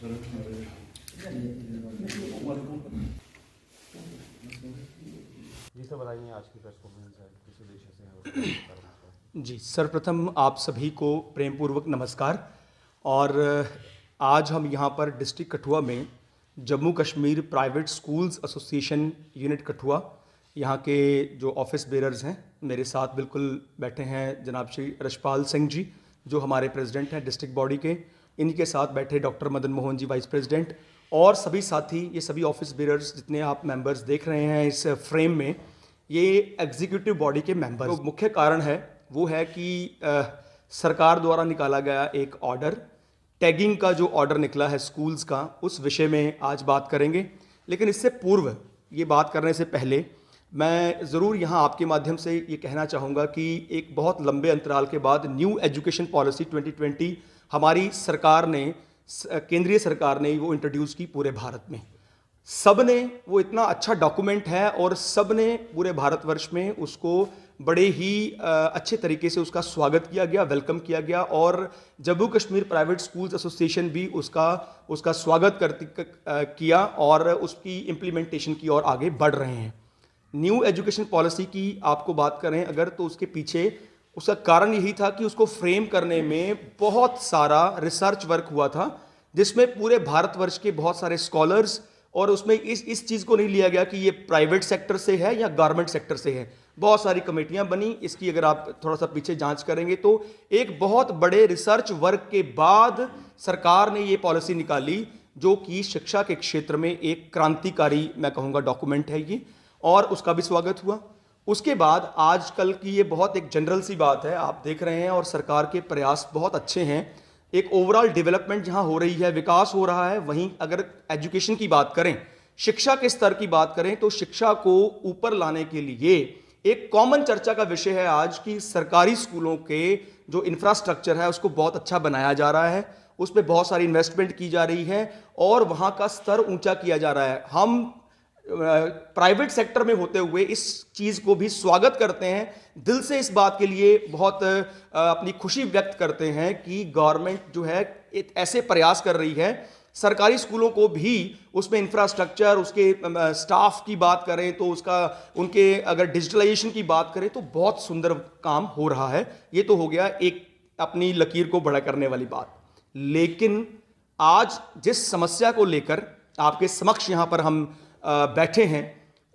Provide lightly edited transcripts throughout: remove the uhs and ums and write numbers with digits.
जी sir, बताइए आज की प्रेस कॉन्फ्रेंस है किस उद्देश्य से है उसका जी सर्वप्रथम आप सभी को प्रेमपूर्वक नमस्कार। और आज हम यहाँ पर डिस्ट्रिक्ट कठुआ में Jammu Kashmir private schools association unit Kathua यहाँ के जो ऑफिस बेरर्स हैं मेरे साथ बिल्कुल बैठे हैं जनाब श्री रशपाल सिंह जी जो हमारे प्रेसिडेंट हैं डिस्ट्रिक्ट बॉडी के, इनके साथ बैठे doctor Madan Mohan ji vice president और सभी साथी, ये सभी ऑफिस बेरर्स जितने आप मेंबर्स देख रहे हैं इस फ्रेम में, ये एग्जीक्यूटिव बॉडी के मेंबर्स। तो मुख्य कारण है वो है कि सरकार द्वारा निकाला गया एक ऑर्डर, टैगिंग का जो ऑर्डर निकला है स्कूल्स का, उस विषय में आज बात करेंगे। लेकिन इससे पूर्व ये बात करने से पहले मैं ज़रूर यहाँ आपके माध्यम से ये कहना चाहूँगा कि एक बहुत लंबे अंतराल के बाद न्यू एजुकेशन पॉलिसी 2020 हमारी सरकार ने, केंद्रीय सरकार ने वो इंट्रोड्यूस की पूरे भारत में। सब ने वो इतना अच्छा डॉक्यूमेंट है और सब ने पूरे भारतवर्ष में उसको बड़े ही अच्छे तरीके से उसका स्वागत किया गया, वेलकम किया गया और Jammu Kashmir private schools association भी उसका स्वागत किया और उसकी इम्प्लीमेंटेशन की ओर आगे बढ़ रहे हैं। न्यू एजुकेशन पॉलिसी की आपको बात करें अगर, तो उसके पीछे उसका कारण यही था कि उसको फ्रेम करने में बहुत सारा रिसर्च वर्क हुआ था जिसमें पूरे भारतवर्ष के बहुत सारे स्कॉलर्स, और उसमें इस चीज़ को नहीं लिया गया कि ये प्राइवेट सेक्टर से है या गवर्नमेंट सेक्टर से है। बहुत सारी कमेटियां बनी इसकी, अगर आप थोड़ा सा पीछे जांच करेंगे तो एक बहुत बड़े रिसर्च वर्क के बाद सरकार ने ये पॉलिसी निकाली जो कि शिक्षा के क्षेत्र में एक क्रांतिकारी, मैं कहूँगा, डॉक्यूमेंट है ये, और उसका भी स्वागत हुआ। उसके बाद आजकल की ये बहुत एक जनरल सी बात है, आप देख रहे हैं, और सरकार के प्रयास बहुत अच्छे हैं। एक ओवरऑल डेवलपमेंट जहां हो रही है, विकास हो रहा है, वहीं अगर एजुकेशन की बात करें, शिक्षा के स्तर की बात करें, तो शिक्षा को ऊपर लाने के लिए एक कॉमन चर्चा का विषय है आज की सरकारी स्कूलों के जो इंफ्रास्ट्रक्चर है उसको बहुत अच्छा बनाया जा रहा है, उस पर बहुत सारी इन्वेस्टमेंट की जा रही है और वहां का स्तर ऊंचा किया जा रहा है। हम प्राइवेट सेक्टर में होते हुए इस चीज़ को भी स्वागत करते हैं, दिल से इस बात के लिए बहुत अपनी खुशी व्यक्त करते हैं कि गवर्नमेंट जो है एक ऐसे प्रयास कर रही है, सरकारी स्कूलों को भी उसमें इंफ्रास्ट्रक्चर, उसके स्टाफ की बात करें तो उसका, उनके अगर डिजिटलाइजेशन की बात करें तो बहुत सुंदर काम हो रहा है। ये तो हो गया एक अपनी लकीर को बड़ा करने वाली बात। लेकिन आज जिस समस्या को लेकर आपके समक्ष यहाँ पर हम बैठे हैं,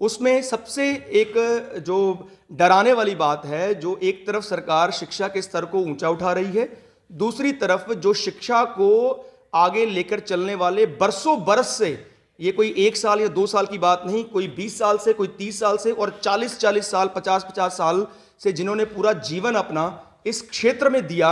उसमें सबसे एक जो डराने वाली बात है, जो एक तरफ सरकार शिक्षा के स्तर को ऊंचा उठा रही है, दूसरी तरफ जो शिक्षा को आगे लेकर चलने वाले बरसों बरस से, ये कोई 1 साल या 2 साल की बात नहीं, कोई 20 साल से, कोई 30 साल से और 40-40 साल, 50-50 साल से जिन्होंने पूरा जीवन अपना इस क्षेत्र में दिया,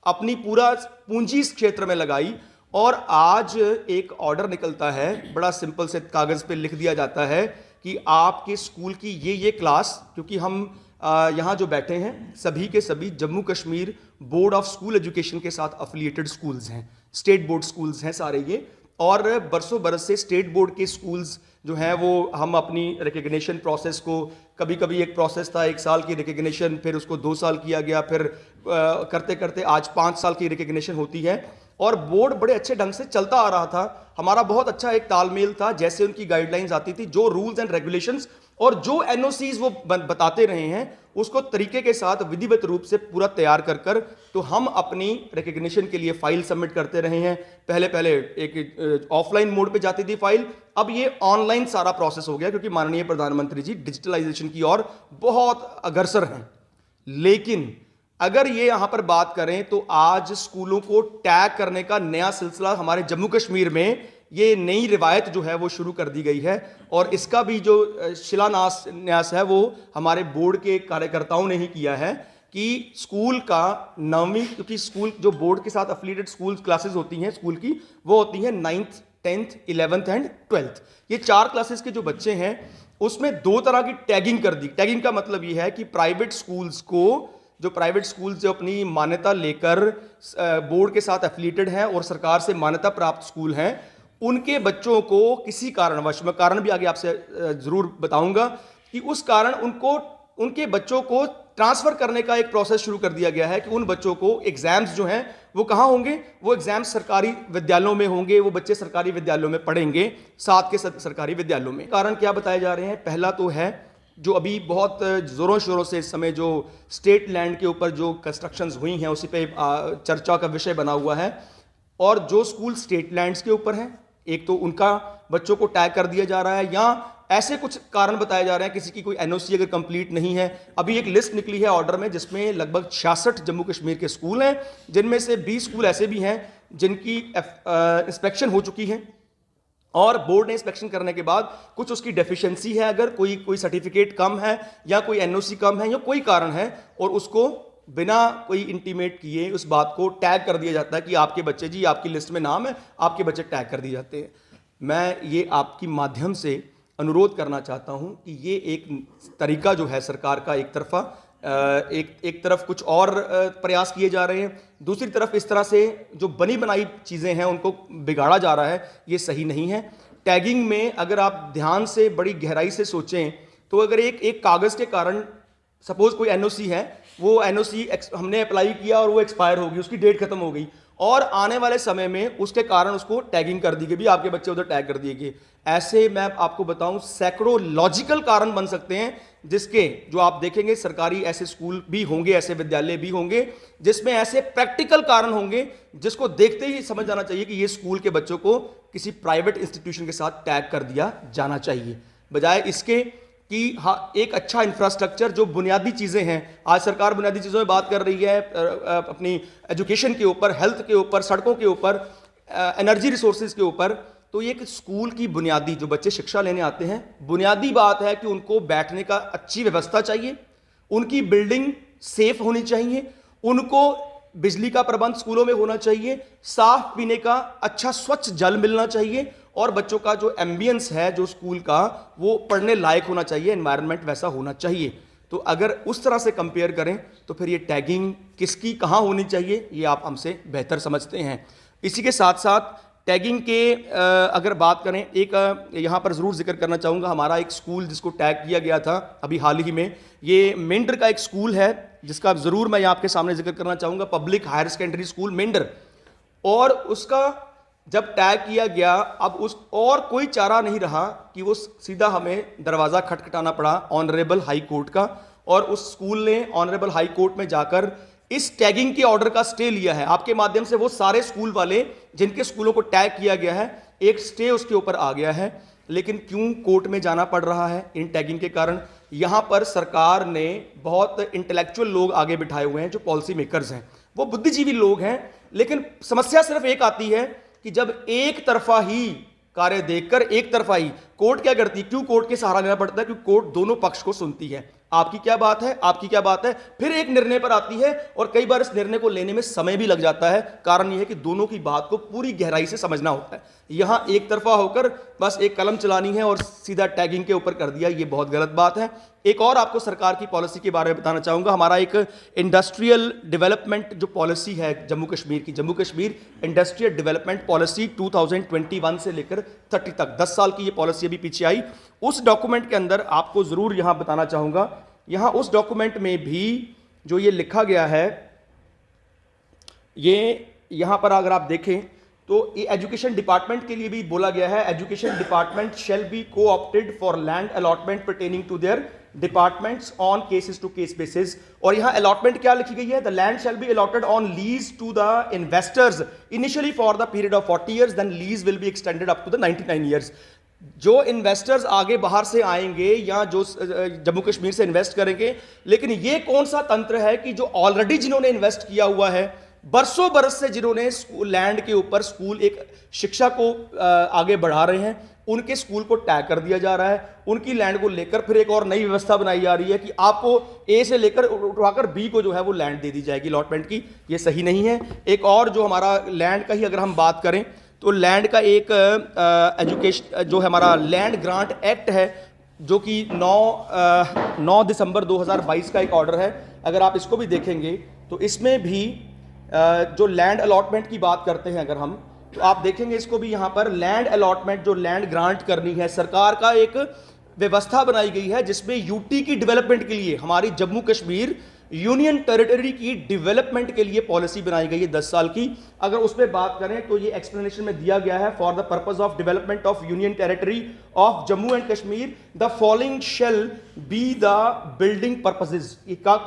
अपनी पूरा पूंजी इस क्षेत्र में लगाई, और आज एक ऑर्डर निकलता है, बड़ा सिंपल से कागज़ पे लिख दिया जाता है कि आपके स्कूल की ये क्लास, क्योंकि हम यहाँ जो बैठे हैं सभी के सभी Jammu Kashmir board of school education के साथ अफिलिएटेड स्कूल्स हैं, स्टेट बोर्ड स्कूल्स हैं सारे ये, और बरसों बरस से स्टेट बोर्ड के स्कूल्स जो हैं वो हम अपनी रिकग्निशन प्रोसेस को, कभी कभी एक प्रोसेस था 1 साल की रिकग्निशन, फिर उसको 2 साल किया गया, फिर करते करते आज 5 साल की रिकग्निशन होती है, और बोर्ड बड़े अच्छे ढंग से चलता आ रहा था। हमारा बहुत अच्छा एक तालमेल था, जैसे उनकी गाइडलाइंस आती थी, जो रूल्स एंड रेगुलेशंस और जो एनओसीज वो बताते रहे हैं उसको तरीके के साथ विधिवत रूप से पूरा तैयार कर तो हम अपनी रिकग्निशन के लिए फाइल सबमिट करते रहे हैं। पहले एक ऑफलाइन मोड पे जाती थी फाइल, अब ये ऑनलाइन सारा प्रोसेस हो गया क्योंकि माननीय प्रधानमंत्री जी डिजिटलाइजेशन की ओर बहुत अग्रसर हैं। लेकिन अगर ये यहां पर बात करें तो आज स्कूलों को टैग करने का नया सिलसिला हमारे जम्मू कश्मीर में, ये नई रिवायत जो है वो शुरू कर दी गई है, और इसका भी जो शिलान्यास है वो हमारे बोर्ड के कार्यकर्ताओं ने ही किया है कि स्कूल का 9वीं, क्योंकि स्कूल जो बोर्ड के साथ एफिलिएटेड स्कूल क्लासेस होती हैं स्कूल की, वो होती हैं 9th, 10th, 11th and 12th। ये 4 क्लासेस के जो बच्चे हैं उसमें 2 तरह की टैगिंग कर दी। टैगिंग का मतलब ये है कि प्राइवेट स्कूल्स जो अपनी मान्यता लेकर बोर्ड के साथ एफिलिएटेड हैं और सरकार से मान्यता प्राप्त स्कूल हैं, उनके बच्चों को किसी कारणवश, मैं कारण भी आगे आपसे जरूर बताऊंगा कि उस कारण उनको, उनके बच्चों को ट्रांसफ़र करने का एक प्रोसेस शुरू कर दिया गया है कि उन बच्चों को एग्जाम्स जो हैं वो कहाँ होंगे, वो एग्जाम्स सरकारी विद्यालयों में होंगे, वो बच्चे सरकारी विद्यालयों में पढ़ेंगे, साथ के सरकारी विद्यालयों में। कारण क्या बताए जा रहे हैं? पहला तो है जो अभी बहुत ज़ोरों शोरों से इस समय जो स्टेट लैंड के ऊपर जो कंस्ट्रक्शंस हुई हैं उसी पे चर्चा का विषय बना हुआ है, और जो स्कूल स्टेट लैंड्स के ऊपर हैं एक तो उनका बच्चों को टैग कर दिया जा रहा है, या ऐसे कुछ कारण बताए जा रहे हैं किसी की कोई एनओसी अगर कंप्लीट नहीं है। अभी एक लिस्ट निकली है ऑर्डर में जिसमें लगभग 66 जम्मू कश्मीर के स्कूल हैं, जिनमें से 20 स्कूल ऐसे भी हैं जिनकी इंस्पेक्शन हो चुकी है और बोर्ड ने इंस्पेक्शन करने के बाद कुछ उसकी डेफिशिएंसी है, अगर कोई सर्टिफिकेट कम है या कोई एनओसी कम है या कोई कारण है, और उसको बिना कोई इंटीमेट किए उस बात को टैग कर दिया जाता है कि आपके बच्चे जी आपकी लिस्ट में नाम है, आपके बच्चे टैग कर दिए जाते हैं। मैं ये आपकी माध्यम से अनुरोध करना चाहता हूं कि ये एक तरीका जो है सरकार का एक तरफा एक तरफ कुछ और प्रयास किए जा रहे हैं, दूसरी तरफ इस तरह से जो बनी बनाई चीज़ें हैं उनको बिगाड़ा जा रहा है, ये सही नहीं है। टैगिंग में अगर आप ध्यान से बड़ी गहराई से सोचें तो अगर एक कागज़ के कारण सपोज कोई एनओसी है, वो एनओसी हमने अप्लाई किया और वो एक्सपायर होगी, उसकी डेट खत्म हो गई और आने वाले समय में उसके कारण उसको टैगिंग कर दी गई, भी आपके बच्चे उधर टैग कर दिए गए। ऐसे मैं आपको बताऊं सैकड़ों लॉजिकल कारण बन सकते हैं जिसके जो आप देखेंगे सरकारी ऐसे स्कूल भी होंगे, ऐसे विद्यालय भी होंगे जिसमें ऐसे प्रैक्टिकल कारण होंगे जिसको देखते ही समझ जाना चाहिए कि ये स्कूल के बच्चों को किसी प्राइवेट इंस्टीट्यूशन के साथ टैग कर दिया जाना चाहिए, बजाय इसके कि हाँ एक अच्छा इंफ्रास्ट्रक्चर जो बुनियादी चीज़ें हैं, आज सरकार बुनियादी चीज़ों में बात कर रही है, अपनी एजुकेशन के ऊपर, हेल्थ के ऊपर, सड़कों के ऊपर, एनर्जी रिसोर्सेज के ऊपर, तो ये एक स्कूल की बुनियादी जो बच्चे शिक्षा लेने आते हैं बुनियादी बात है कि उनको बैठने का अच्छी व्यवस्था चाहिए, उनकी बिल्डिंग सेफ होनी चाहिए, उनको बिजली का प्रबंध स्कूलों में होना चाहिए, साफ पीने का अच्छा स्वच्छ जल मिलना चाहिए और बच्चों का जो एम्बियंस है जो स्कूल का वो पढ़ने लायक होना चाहिए, एनवायरनमेंट वैसा होना चाहिए। तो अगर उस तरह से कंपेयर करें तो फिर ये टैगिंग किसकी कहाँ होनी चाहिए ये आप हमसे बेहतर समझते हैं। इसी के साथ साथ टैगिंग के अगर बात करें, एक यहाँ पर ज़रूर जिक्र करना चाहूँगा, हमारा एक स्कूल जिसको टैग किया गया था अभी हाल ही में, ये मेंढर का एक स्कूल है जिसका ज़रूर मैं यहाँ आपके सामने जिक्र करना चाहूँगा, public higher secondary school Mendhar. और उसका जब टैग किया गया, अब उस और कोई चारा नहीं रहा कि वो सीधा हमें दरवाज़ा खटखटाना पड़ा ऑनरेबल हाई कोर्ट का, और उस स्कूल ने ऑनरेबल हाई कोर्ट में जाकर इस टैगिंग के ऑर्डर का स्टे लिया है। आपके माध्यम से वो सारे स्कूल वाले जिनके स्कूलों को टैग किया गया है एक स्टे उसके ऊपर आ गया है, लेकिन क्यों कोर्ट में जाना पड़ रहा है इन टैगिंग के कारण? यहाँ पर सरकार ने बहुत इंटेलेक्चुअल लोग आगे बिठाए हुए हैं जो पॉलिसी मेकर्स हैं, वो बुद्धिजीवी लोग हैं, लेकिन समस्या सिर्फ एक आती है कि जब एक तरफा ही कार्य देखकर एक तरफा ही कोर्ट क्या करती है, क्यों कोर्ट के सहारा लेना पड़ता है? क्योंकि कोर्ट दोनों पक्ष को सुनती है, आपकी क्या बात है, आपकी क्या बात है, फिर एक निर्णय पर आती है और कई बार इस निर्णय को लेने में समय भी लग जाता है। कारण यह है कि दोनों की बात को पूरी गहराई से समझना होता है। यहां एक तरफा होकर बस एक कलम चलानी है और सीधा टैगिंग के ऊपर कर दिया, ये बहुत गलत बात है। एक और आपको सरकार की पॉलिसी के बारे में बताना चाहूंगा। हमारा एक इंडस्ट्रियल डेवलपमेंट जो पॉलिसी है जम्मू कश्मीर की, Jammu Kashmir industrial development policy 2021 से लेकर 30 तक 10 साल की ये पॉलिसी अभी पीछे आई। उस डॉक्यूमेंट के अंदर आपको जरूर यहां बताना चाहूंगा, यहां उस डॉक्यूमेंट में भी जो ये लिखा गया है, ये यहां पर अगर आप देखें तो ये एजुकेशन डिपार्टमेंट के लिए भी बोला गया है, education department shall be coopted for land allotment pertaining to their departments on cases to case basis. और यहां अलॉटमेंट क्या लिखी गई है? The land shall be allotted on lease to the investors initially for the period of 40 years, then lease will be extended up to the 99 years। जो investors आगे बाहर से आएंगे या जो जम्मू कश्मीर से इन्वेस्ट करेंगे, लेकिन ये कौन सा तंत्र है कि जो ऑलरेडी जिन्होंने इन्वेस्ट किया हुआ है, बरसों बरस से जिन्होंने लैंड के ऊपर स्कूल एक शिक्षा को आगे बढ़ा रहे हैं, उनके स्कूल को टैग कर दिया जा रहा है। उनकी लैंड को लेकर फिर एक और नई व्यवस्था बनाई जा रही है कि आपको ए से लेकर उठवाकर बी को जो है वो लैंड दे दी जाएगी अलॉटमेंट की। ये सही नहीं है। एक और जो हमारा लैंड का ही अगर हम बात करें तो लैंड का एक एजुकेशन जो है हमारा लैंड ग्रांट एक्ट है, जो कि 9 दिसंबर 2022 का एक ऑर्डर है। अगर आप इसको भी देखेंगे तो इसमें भी जो लैंड अलॉटमेंट की बात करते हैं अगर हम, तो आप देखेंगे इसको भी यहाँ पर लैंड अलॉटमेंट जो लैंड ग्रांट करनी है, सरकार का एक व्यवस्था बनाई गई है जिसमें यूटी की डेवलपमेंट के लिए, हमारी जम्मू कश्मीर यूनियन टेरिटरी की डेवलपमेंट के लिए पॉलिसी बनाई गई है 10 साल की। अगर उसमें बात करें तो ये एक्सप्लेनेशन में दिया गया है, for the purpose of development of union territory of Jammu and Kashmir the following shall be the building purposes.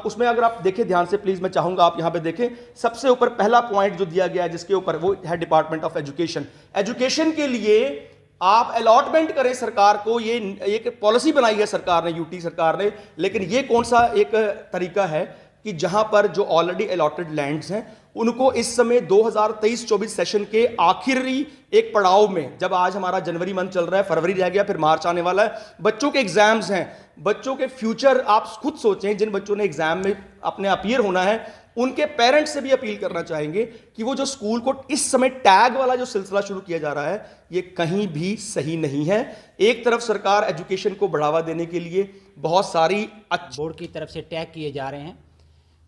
उसमें अगर आप देखें ध्यान से प्लीज, मैं चाहूंगा आप यहां पे देखें, सबसे ऊपर पहला पॉइंट जो दिया गया है जिसके ऊपर, वो है डिपार्टमेंट ऑफ एजुकेशन। एजुकेशन के लिए आप अलॉटमेंट करें सरकार को, ये एक पॉलिसी बनाई है सरकार ने, यूटी सरकार ने, लेकिन ये कौन सा एक तरीका है कि जहां पर जो ऑलरेडी अलॉटेड लैंड्स हैं उनको इस समय 2023-24 सेशन के आखिरी एक पड़ाव में, जब आज हमारा जनवरी मंथ चल रहा है, फरवरी रह गया, फिर मार्च आने वाला है, बच्चों के एग्जाम्स हैं, बच्चों के फ्यूचर आप खुद सोचें, जिन बच्चों ने एग्जाम में अपने अपीयर होना है उनके पेरेंट्स से भी अपील करना चाहेंगे कि वो जो स्कूल को इस समय टैग वाला जो सिलसिला शुरू किया जा रहा है ये कहीं भी सही नहीं है। एक तरफ सरकार एजुकेशन को बढ़ावा देने के लिए बहुत सारी बोर्ड की तरफ से टैग किए जा रहे हैं,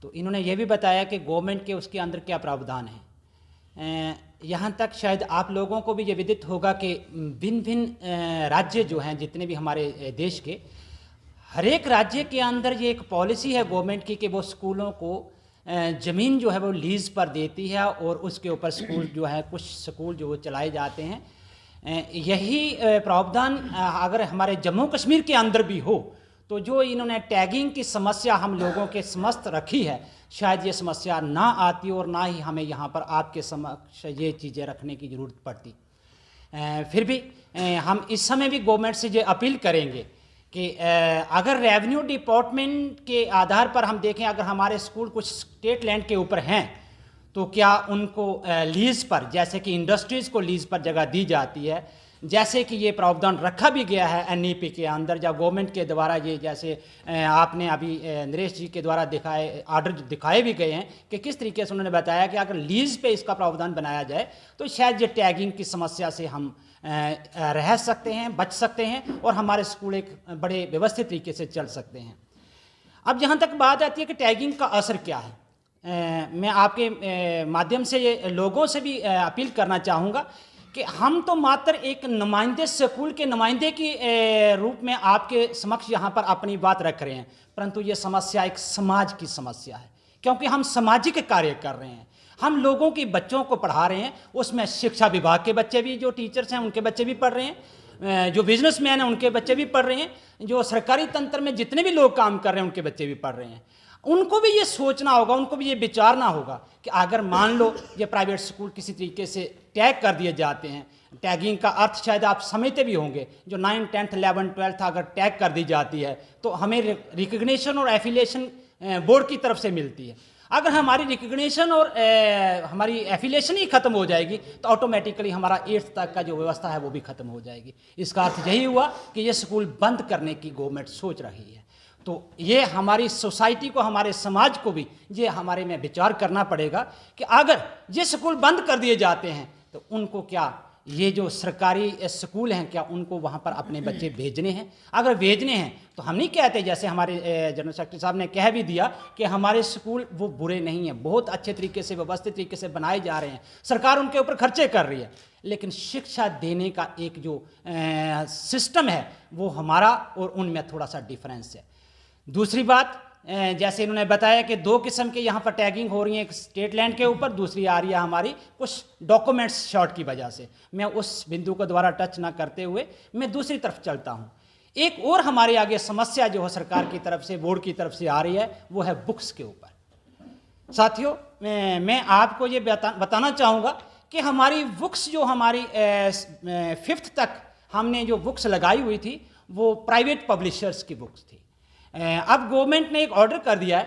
तो इन्होंने ये भी बताया कि गवर्नमेंट के उसके अंदर क्या प्रावधान है। यहाँ तक शायद आप लोगों को भी ये विदित होगा कि भिन्न भिन्न राज्य जो हैं, जितने भी हमारे देश के, हर एक राज्य के अंदर ये एक पॉलिसी है गवर्नमेंट की कि वो स्कूलों को ज़मीन जो है वो लीज़ पर देती है और उसके ऊपर स्कूल जो है, कुछ स्कूल जो वो चलाए जाते हैं। यही प्रावधान अगर हमारे जम्मू कश्मीर के अंदर भी हो तो जो इन्होंने टैगिंग की समस्या हम लोगों के समस्त रखी है, शायद ये समस्या ना आती और ना ही हमें यहाँ पर आपके समक्ष ये चीज़ें रखने की ज़रूरत पड़ती। फिर भी हम इस समय भी गवर्नमेंट से ये अपील करेंगे कि अगर रेवेन्यू डिपार्टमेंट के आधार पर हम देखें, अगर हमारे स्कूल कुछ स्टेट लैंड के ऊपर हैं तो क्या उनको लीज़ पर, जैसे कि इंडस्ट्रीज़ को लीज़ पर जगह दी जाती है, जैसे कि ये प्रावधान रखा भी गया है एनईपी के अंदर, जब गवर्नमेंट के द्वारा ये, जैसे आपने अभी नरेश जी के द्वारा आर्डर दिखाए भी गए हैं कि किस तरीके से उन्होंने बताया कि अगर लीज़ पे इसका प्रावधान बनाया जाए तो शायद ये टैगिंग की समस्या से हम रह सकते हैं, बच सकते हैं और हमारे स्कूल एक बड़े व्यवस्थित तरीके से चल सकते हैं। अब जहाँ तक बात आती है कि टैगिंग का असर क्या है, मैं आपके माध्यम से ये लोगों से भी अपील करना चाहूँगा कि हम तो मात्र एक नुमाइंदे, स्कूल के नुमाइंदे के रूप में आपके समक्ष यहाँ पर अपनी बात रख रहे हैं, परंतु ये समस्या एक समाज की समस्या है, क्योंकि हम सामाजिक कार्य कर रहे हैं, हम लोगों के बच्चों को पढ़ा रहे हैं। उसमें शिक्षा विभाग के बच्चे भी, जो टीचर्स हैं उनके बच्चे भी पढ़ रहे हैं, जो बिजनेसमैन हैं उनके बच्चे भी पढ़ रहे हैं, जो सरकारी तंत्र में जितने भी लोग काम कर रहे हैं उनके बच्चे भी पढ़ रहे हैं। उनको भी ये सोचना होगा, उनको भी ये विचारना होगा कि अगर मान लो ये प्राइवेट स्कूल किसी तरीके से टैग कर दिए जाते हैं, टैगिंग का अर्थ शायद आप समझते भी होंगे, जो 9, 10, 11, 12 अगर टैग कर दी जाती है तो हमें रिकग्निशन और एफिलिएशन बोर्ड की तरफ से मिलती है। अगर हमारी रिकग्निशन और हमारी एफिलिएशन ही ख़त्म हो जाएगी तो ऑटोमेटिकली हमारा 8th तक का जो व्यवस्था है वो भी ख़त्म हो जाएगी। इसका अर्थ यही हुआ कि ये स्कूल बंद करने की गवर्नमेंट सोच रही है। तो ये हमारी सोसाइटी को, हमारे समाज को भी ये हमारे में विचार करना पड़ेगा कि अगर ये स्कूल बंद कर दिए जाते हैं तो उनको क्या, ये जो सरकारी स्कूल हैं, क्या उनको वहाँ पर अपने बच्चे भेजने हैं? अगर भेजने हैं तो हम नहीं कहते, जैसे हमारे जनरल सेक्रेटरी साहब ने कह भी दिया कि हमारे स्कूल वो बुरे नहीं हैं, बहुत अच्छे तरीके से, व्यवस्थित तरीके से बनाए जा रहे हैं, सरकार उनके ऊपर खर्चे कर रही है, लेकिन शिक्षा देने का एक जो सिस्टम है वो हमारा और उनमें थोड़ा सा डिफरेंस है। दूसरी बात, जैसे इन्होंने बताया कि 2 किस्म के यहाँ पर टैगिंग हो रही है, एक स्टेट लैंड के ऊपर, दूसरी आ रही है हमारी कुछ डॉक्यूमेंट्स शॉर्ट की वजह से। मैं उस बिंदु को दोबारा टच ना करते हुए मैं दूसरी तरफ चलता हूँ। एक और हमारे आगे समस्या जो है सरकार की तरफ से, बोर्ड की तरफ से आ रही है, वो है बुक्स के ऊपर। साथियों, मैं आपको ये बताना चाहूँगा कि हमारी बुक्स जो हमारी 5th तक हमने जो बुक्स लगाई हुई थी वो प्राइवेट पब्लिशर्स की बुक्स थी। अब गवर्नमेंट ने एक ऑर्डर कर दिया है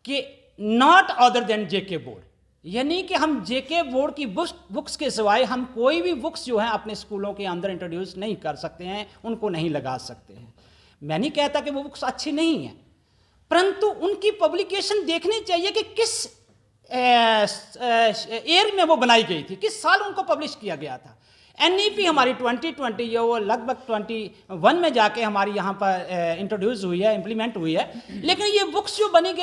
कि not other than JK board, यानी कि हम जेके बोर्ड की बुक्स के सिवाय हम कोई भी बुक्स जो है अपने स्कूलों के अंदर इंट्रोड्यूस नहीं कर सकते हैं, उनको नहीं लगा सकते हैं। मैं नहीं कहता कि वो बुक्स अच्छी नहीं हैं, परंतु उनकी पब्लिकेशन देखनी चाहिए कि किस ईयर में वो बनाई गई थी, किस साल उनको पब्लिश किया गया था। एनईपी हमारी 2020 जो वो लगभग 21 में जाके हमारी यहाँ पर इंट्रोड्यूस हुई है, इम्प्लीमेंट हुई है, लेकिन ये बुक्स जो बनाई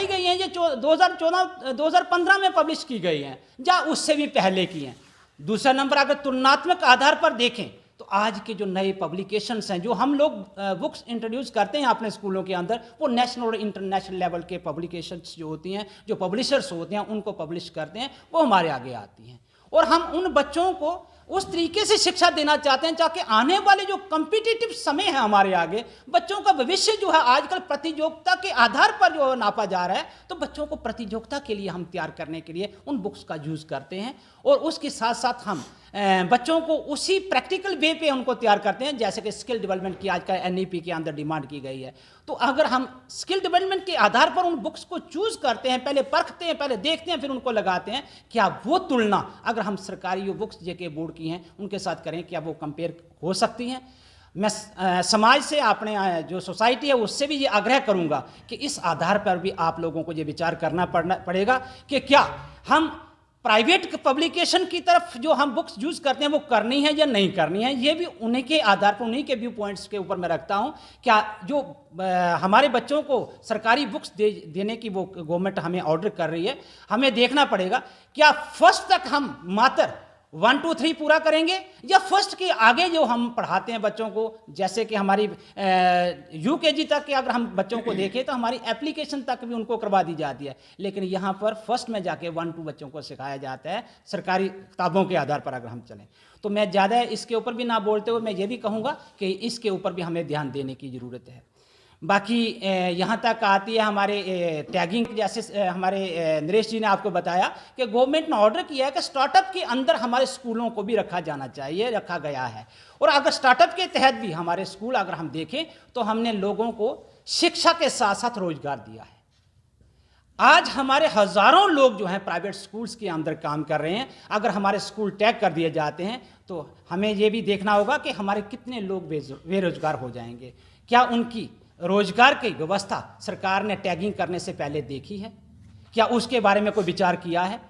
गई हैं ये 2014-2015 में पब्लिश की गई हैं या उससे भी पहले की हैं। दूसरा नंबर, अगर तुलनात्मक आधार पर देखें तो आज के जो नए पब्लिकेशंस हैं, जो हम लोग बुक्स इंट्रोड्यूस करते हैं अपने स्कूलों के अंदर, वो नेशनल और इंटरनेशनल लेवल के पब्लिकेशंस जो होती हैं, जो पब्लिशर्स होते हैं, उनको पब्लिश करते हैं, वो हमारे आगे आती हैं। और हम उन बच्चों को उस तरीके से शिक्षा देना चाहते हैं ताकि आने वाले जो कम्पिटिटिव समय है हमारे आगे, बच्चों का भविष्य जो है आजकल प्रतियोगिता के आधार पर जो नापा जा रहा है, तो बच्चों को प्रतियोगिता के लिए हम तैयार करने के लिए उन बुक्स का यूज़ करते हैं। और उसके साथ साथ हम बच्चों को उसी प्रैक्टिकल वे पे उनको तैयार करते हैं, जैसे कि स्किल डेवलपमेंट की आज का NEP के अंदर डिमांड की गई है। तो अगर हम स्किल डेवलपमेंट के आधार पर उन बुक्स को चूज़ करते हैं, पहले परखते हैं, पहले देखते हैं, फिर उनको लगाते हैं, क्या वो तुलना अगर हम सरकारी जो बुक्स JK बोर्ड की हैं उनके साथ करें, क्या वो कंपेयर हो सकती हैं। मैं समाज से, अपने जो सोसाइटी है उससे भी ये आग्रह करूंगा कि इस आधार पर भी आप लोगों को ये विचार करना पड़ेगा कि क्या हम प्राइवेट पब्लिकेशन की तरफ जो हम बुक्स यूज़ करते हैं वो करनी है या नहीं करनी है। ये भी उन्हीं के आधार पर, उन्हीं के व्यू पॉइंट्स के ऊपर मैं रखता हूँ। क्या जो हमारे बच्चों को सरकारी बुक्स देने की वो गवर्नमेंट हमें ऑर्डर कर रही है, हमें देखना पड़ेगा क्या फर्स्ट तक हम मात्र 1 2 3 पूरा करेंगे, या फर्स्ट के आगे जो हम पढ़ाते हैं बच्चों को, जैसे कि हमारी UKG तक के अगर हम बच्चों को देखें तो हमारी एप्लीकेशन तक भी उनको करवा दी जाती है, लेकिन यहाँ पर फर्स्ट में जाके 1 2 बच्चों को सिखाया जाता है सरकारी किताबों के आधार पर अगर हम चलें। तो मैं ज़्यादा इसके ऊपर भी ना बोलते हुए मैं ये भी कहूँगा कि इसके ऊपर भी हमें ध्यान देने की ज़रूरत है। बाकी यहाँ तक आती है हमारे टैगिंग, जैसे हमारे नरेश जी ने आपको बताया कि गवर्नमेंट ने ऑर्डर किया है कि स्टार्टअप के अंदर हमारे स्कूलों को भी रखा जाना चाहिए, रखा गया है। और अगर स्टार्टअप के तहत भी हमारे स्कूल अगर हम देखें तो हमने लोगों को शिक्षा के साथ साथ रोजगार दिया है। आज हमारे हज़ारों लोग जो हैं प्राइवेट स्कूल्स के अंदर काम कर रहे हैं। अगर हमारे स्कूल टैग कर दिए जाते हैं तो हमें ये भी देखना होगा कि हमारे कितने लोग बेरोजगार हो जाएंगे। क्या उनकी रोजगार की व्यवस्था सरकार ने टैगिंग करने से पहले देखी है? क्या उसके बारे में कोई विचार किया है?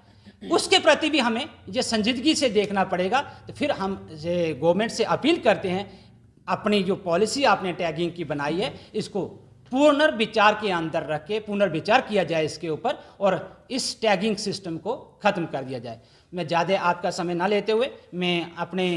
उसके प्रति भी हमें ये संजीदगी से देखना पड़ेगा। तो फिर हम गवर्नमेंट से अपील करते हैं, अपनी जो पॉलिसी आपने टैगिंग की बनाई है इसको पुनर्विचार के अंदर रख के पुनर्विचार किया जाए इसके ऊपर, और इस टैगिंग सिस्टम को ख़त्म कर दिया जाए। मैं ज़्यादा आपका समय ना लेते हुए मैं अपने